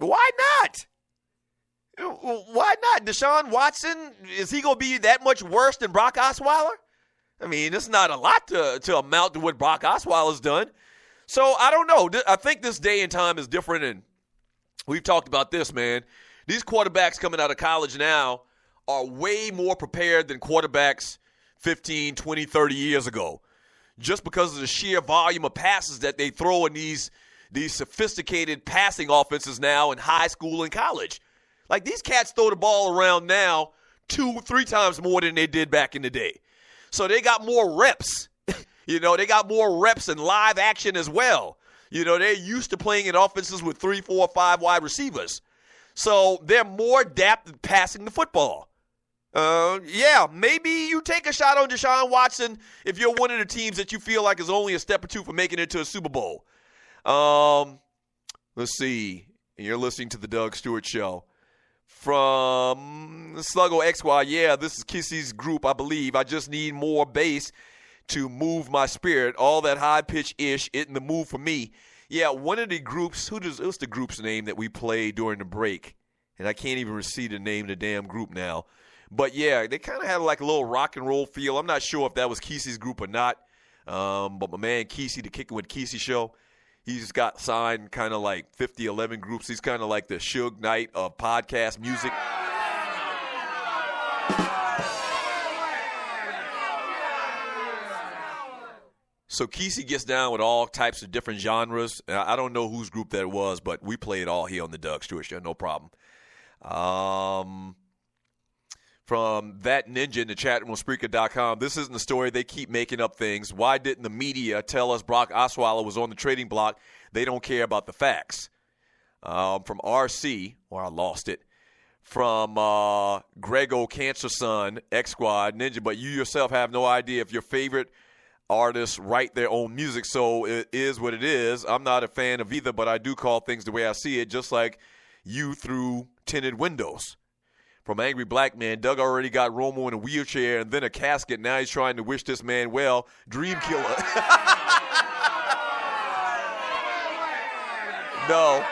Why not? Why not? Deshaun Watson, is he going to be that much worse than Brock Osweiler? I mean, it's not a lot to amount to what Brock Osweiler's done. So, I don't know. I think this day and time is different, and we've talked about this, man. These quarterbacks coming out of college now are way more prepared than quarterbacks 15, 20, 30 years ago, just because of the sheer volume of passes that they throw in these sophisticated passing offenses now in high school and college. Like, these cats throw the ball around now 2-3 times more than they did back in the day. So they got more reps. They got more reps and live action as well. They're used to playing in offenses with 3, 4, 5 wide receivers. So they're more adapted to passing the football. Maybe you take a shot on Deshaun Watson if you're one of the teams that you feel like is only a step or two from making it to a Super Bowl. Let's see. You're listening to the Doug Stewart Show. From Sluggo XY, yeah, this is Kissy's group, I believe. I just need more bass to move my spirit. All that high-pitch-ish isn't the move for me. Yeah, one of the groups, what's the group's name that we played during the break? And I can't even receive the name of the damn group now. But, yeah, they kind of had like a little rock and roll feel. I'm not sure if that was Kesey's group or not. But my man Kesey, the Kicking with Kesey show, he's got signed kind of like 50-11 groups. He's kind of like the Suge Knight of podcast music. So Kesey gets down with all types of different genres. I don't know whose group that was, but we play it all here on the Doug Stewart Show, no problem. From that ninja in the chat room on Spreaker.com, this isn't the story. They keep making up things. Why didn't the media tell us Brock Osweiler was on the trading block? They don't care about the facts. From RC, or I lost it. From Grego Cancer Son, X Squad, Ninja, but you yourself have no idea if your favorite artists write their own music, so it is what it is. I'm not a fan of either, but I do call things the way I see it, just like you through tinted windows. From Angry Black Man, Doug already got Romo in a wheelchair and then a casket. Now he's trying to wish this man well. Dream killer. No,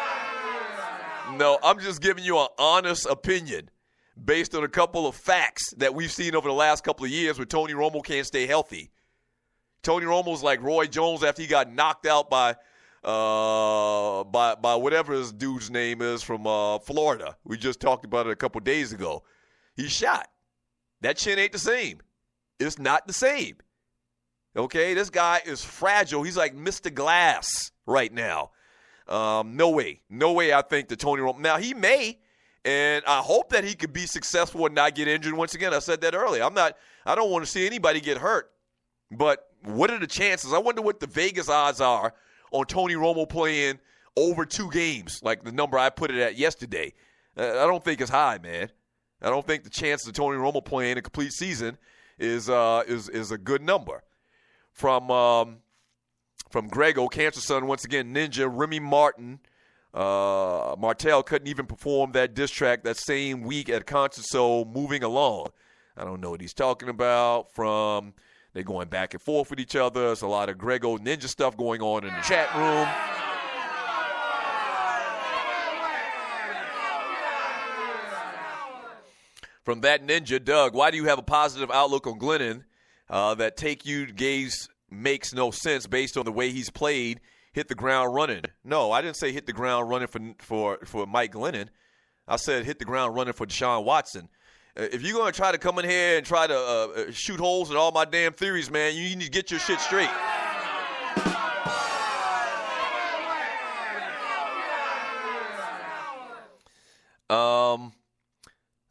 I'm just giving you an honest opinion based on a couple of facts that we've seen over the last couple of years where Tony Romo can't stay healthy. Tony Romo's like Roy Jones after he got knocked out by whatever his dude's name is from Florida. We just talked about it a couple days ago. He's shot. That chin ain't the same. It's not the same. Okay, this guy is fragile. He's like Mr. Glass right now. No way I think that Tony Romo. Now, he may, and I hope that he could be successful and not get injured once again. I said that earlier. I don't want to see anybody get hurt. But what are the chances? I wonder what the Vegas odds are on Tony Romo playing over 2 games, like the number I put it at yesterday. I don't think it's high, man. I don't think the chances of Tony Romo playing a complete season is a good number. From Grego, Cancer Son, once again, Ninja, Remy Martell couldn't even perform that diss track that same week at concert, so moving along. I don't know what he's talking about. From they're going back and forth with each other. There's a lot of Grego Ninja stuff going on in the chat room. From that Ninja, Doug, why do you have a positive outlook on Glennon that take you gaze makes no sense based on the way he's played, hit the ground running? No, I didn't say hit the ground running for Mike Glennon. I said hit the ground running for Deshaun Watson. If you're going to try to come in here and try to shoot holes in all my damn theories, man, you need to get your shit straight.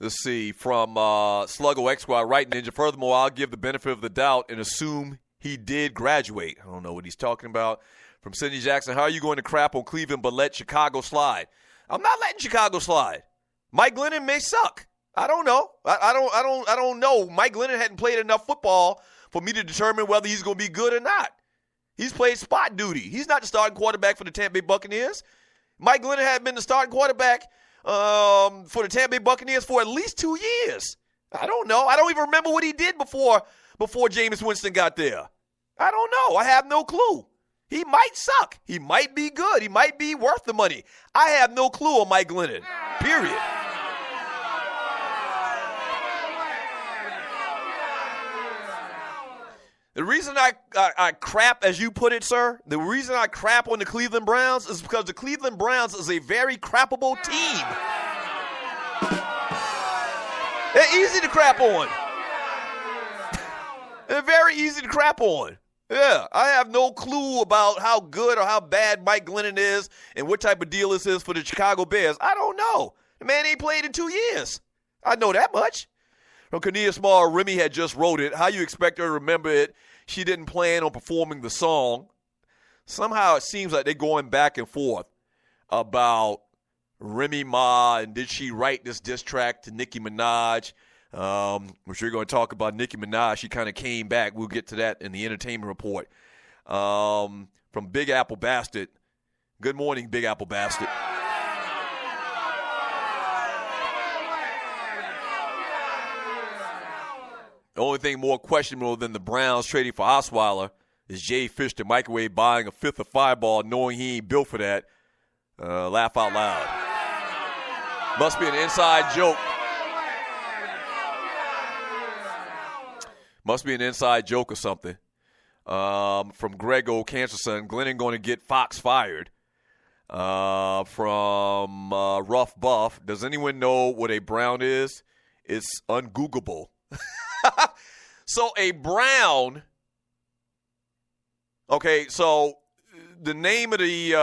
Let's see. From Sluggo X Squad, right, Ninja. Furthermore, I'll give the benefit of the doubt and assume he did graduate. I don't know what he's talking about. From Sidney Jackson, how are you going to crap on Cleveland but let Chicago slide? I'm not letting Chicago slide. Mike Glennon may suck. I don't know. I don't know. Mike Glennon hadn't played enough football for me to determine whether he's going to be good or not. He's played spot duty. He's not the starting quarterback for the Tampa Bay Buccaneers. Mike Glennon had been the starting quarterback for the Tampa Bay Buccaneers for at least 2 years. I don't know. I don't even remember what he did before Jameis Winston got there. I don't know. I have no clue. He might suck. He might be good. He might be worth the money. I have no clue on Mike Glennon, period. The reason I crap, as you put it, sir, the reason I crap on the Cleveland Browns is because the Cleveland Browns is a very crappable team. They're easy to crap on. They're very easy to crap on. Yeah, I have no clue about how good or how bad Mike Glennon is and what type of deal this is for the Chicago Bears. I don't know. The man ain't played in 2 years. I know that much. From Kania Small, Remy had just wrote it. How you expect her to remember it? She didn't plan on performing the song. Somehow it seems like they're going back and forth about Remy Ma and did she write this diss track to Nicki Minaj? Which we're going to talk about Nicki Minaj. She kind of came back. We'll get to that in the entertainment report. From Big Apple Bastard. Good morning, Big Apple Bastard. The only thing more questionable than the Browns trading for Osweiler is Jay Fish to microwave buying a fifth of Fireball knowing he ain't built for that. Laugh out loud. Must be an inside joke. Must be an inside joke or something. From Grego, Cancer Son, Glennon going to get Fox fired. From Rough Buff, does anyone know what a Brown is? It's ungoogable. So a Brown, okay, so the name of the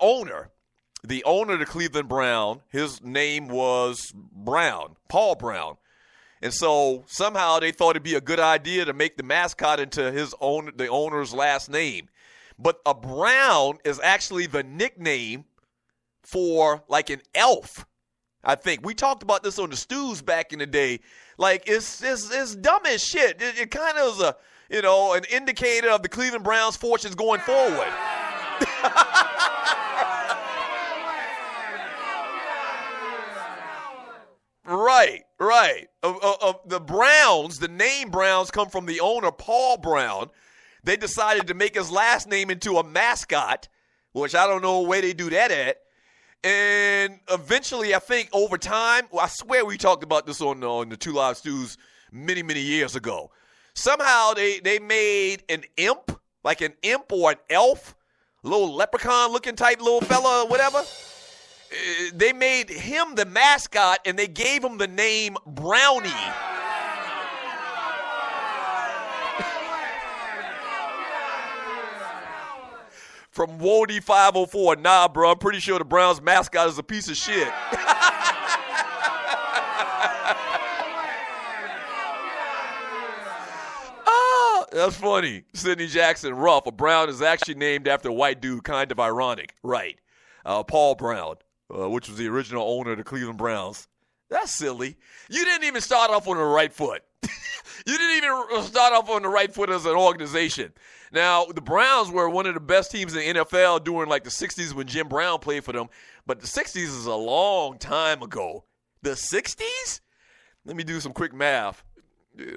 owner of the Cleveland Brown, his name was Brown, Paul Brown. And so somehow they thought it'd be a good idea to make the mascot into the owner's last name. But a Brown is actually the nickname for like an elf, I think. We talked about this on the Stews back in the day. Like, it's dumb as shit. It kind of is an indicator of the Cleveland Browns' fortunes going forward. Right. The Browns, the name Browns come from the owner, Paul Brown. They decided to make his last name into a mascot, which I don't know where they do that at. And eventually, I think over time, I swear we talked about this on the Two Live Stews many, many years ago. Somehow they made an imp, like an imp or an elf, a little leprechaun-looking type little fella or whatever. They made him the mascot, and they gave him the name Brownie. From Wody 504, nah, bro, I'm pretty sure the Browns mascot is a piece of shit. That's funny. Sidney Jackson, rough. A Brown is actually named after a white dude, kind of ironic. Right. Paul Brown, which was the original owner of the Cleveland Browns. That's silly. You didn't even start off on the right foot. You didn't even start off on the right foot as an organization. Now, the Browns were one of the best teams in the NFL during like the 60s when Jim Brown played for them. But the 60s is a long time ago. The 60s? Let me do some quick math.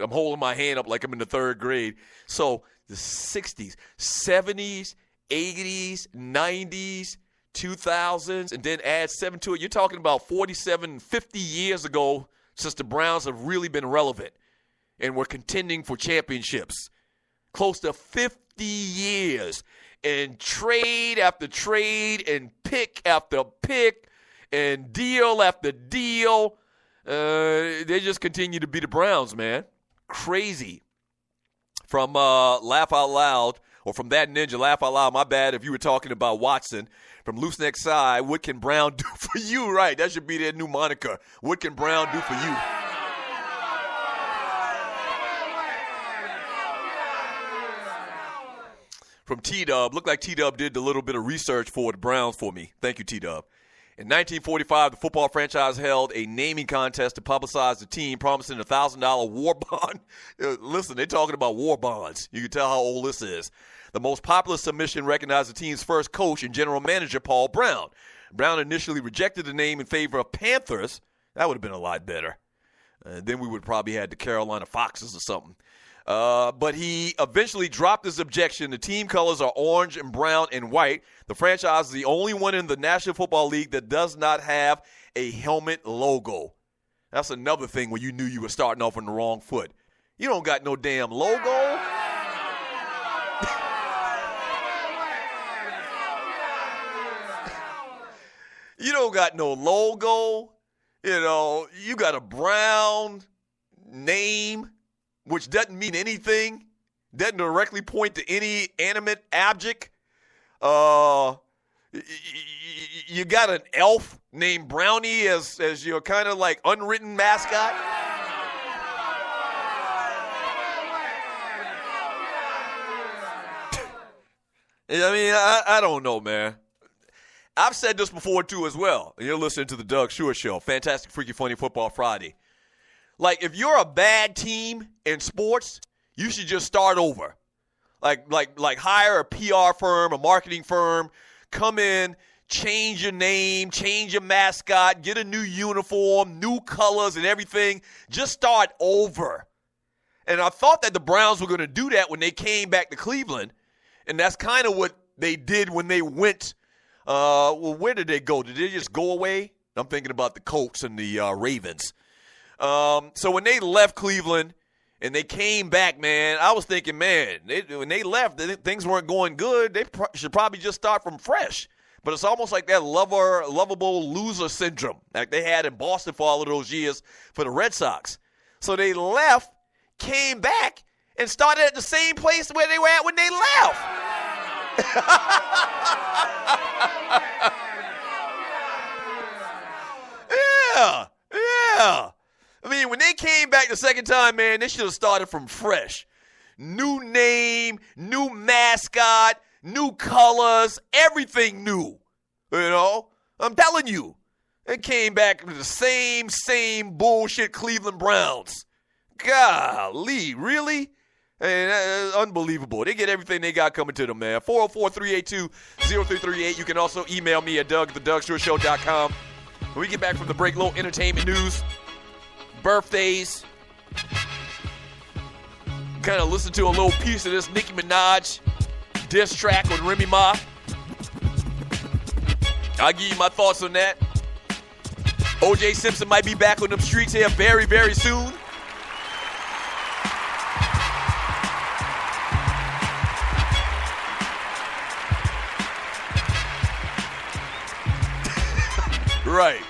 I'm holding my hand up like I'm in the third grade. So the 60s, 70s, 80s, 90s, 2000s, and then add 7 to it. You're talking about 47, 50 years ago since the Browns have really been relevant and were contending for championships. Close to 50 years. And trade after trade and pick after pick and deal after deal. They just continue to be the Browns, man. Crazy. From Laugh Out Loud, or from That Ninja, Laugh Out Loud, my bad if you were talking about Watson. From Loose Neck Side, what can Brown do for you? Right, that should be their new moniker. What can Brown do for you? From T-Dub, looked like T-Dub did a little bit of research for the Browns for me. Thank you, T-Dub. In 1945, the football franchise held a naming contest to publicize the team, promising a $1,000 war bond. Listen, they're talking about war bonds. You can tell how old this is. The most popular submission recognized the team's first coach and general manager, Paul Brown. Brown initially rejected the name in favor of Panthers. That would have been a lot better. Then we would probably had the Carolina Foxes or something. But he eventually dropped his objection. The team colors are orange and brown and white. The franchise is the only one in the National Football League that does not have a helmet logo. That's another thing when you knew you were starting off on the wrong foot. You don't got no damn logo. You don't got no logo. You know, you got a brown name, which doesn't mean anything, doesn't directly point to any animate object. You got an elf named Brownie as your kind of like unwritten mascot. I mean, I don't know, man. I've said this before, too, as well. You're listening to the Doug Stewart Show. Fantastic, Freaky, Funny Football Friday. Like, if you're a bad team in sports, you should just start over. Like hire a PR firm, a marketing firm, come in, change your name, change your mascot, get a new uniform, new colors and everything. Just start over. And I thought that the Browns were going to do that when they came back to Cleveland. And that's kind of what they did when they went. Well, where did they go? Did they just go away? I'm thinking about the Colts and the Ravens. So when they left Cleveland and they came back, man, I was thinking, man, when they left, things weren't going good. They should probably just start from fresh. But it's almost like that lovable loser syndrome like they had in Boston for all of those years for the Red Sox. So they left, came back, and started at the same place where they were at when they left. Yeah. I mean, when they came back the second time, man, they should have started from fresh. New name, new mascot, new colors, everything new. You know? I'm telling you. They came back with the same bullshit Cleveland Browns. Golly, really? And unbelievable. They get everything they got coming to them, man. 404-382-0338. You can also email me at doug@thedougshow.com. When we get back from the break, little entertainment news, birthdays, kind of listen to a little piece of this Nicki Minaj diss track on Remy Ma. I'll give you my thoughts on that. O.J. Simpson might be back on them streets here very, very soon. Right.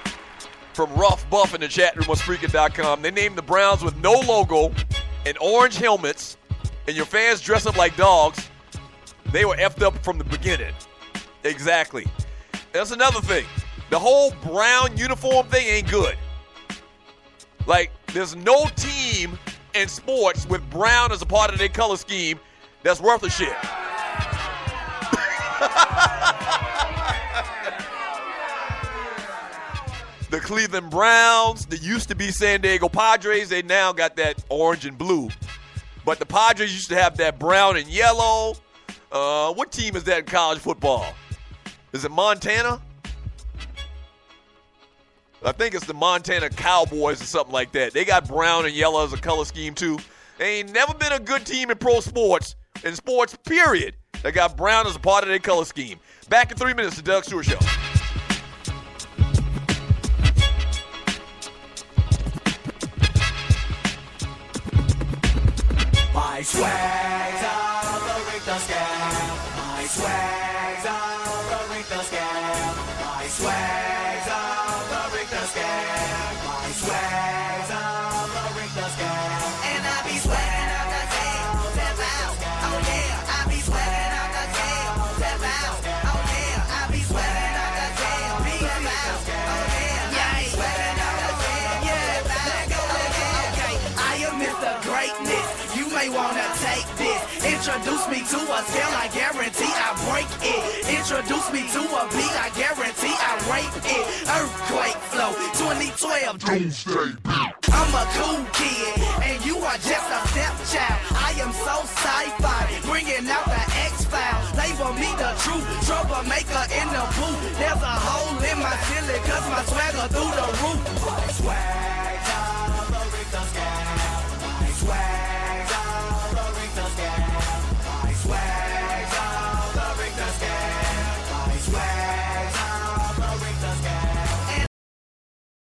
From Rough Buff in the chat room on Spreaker.com. They named the Browns with no logo and orange helmets, and your fans dress up like dogs. They were effed up from the beginning. Exactly. That's another thing. The whole brown uniform thing ain't good. Like, there's no team in sports with brown as a part of their color scheme that's worth a shit. The Cleveland Browns, that used to be San Diego Padres, they now got that orange and blue. But the Padres used to have that brown and yellow. What team is that in college football? Is it Montana? I think it's the Montana Cowboys or something like that. They got brown and yellow as a color scheme too. They ain't never been a good team in pro sports, in sports period. They got brown as a part of their color scheme. Back in 3 minutes, the Doug Stewart Show. My swag's on the Richter scale. My swag's on the Richter scale. My swag's on the Richter scale. My swag's on the Richter scale. And I be sweating out the tail, step out. Oh yeah, I be sweating out the tail, step out. Oh yeah, I be sweating out the tail, step out. Oh yeah, I be sweating out the tail, step out. Okay, I am Mr. Greatness. You may wanna take this. Introduce me to a scale, I guarantee I break it. Introduce me to a beat, I guarantee I rape it. Earthquake flow, 2012 Doomsday beat. I'm a cool kid, and you are just a stepchild. I am so sci-fi, bringing out the X-Files. Label me the true troublemaker in the booth. There's a hole in my ceiling, cause my swagger through the roof. My swag.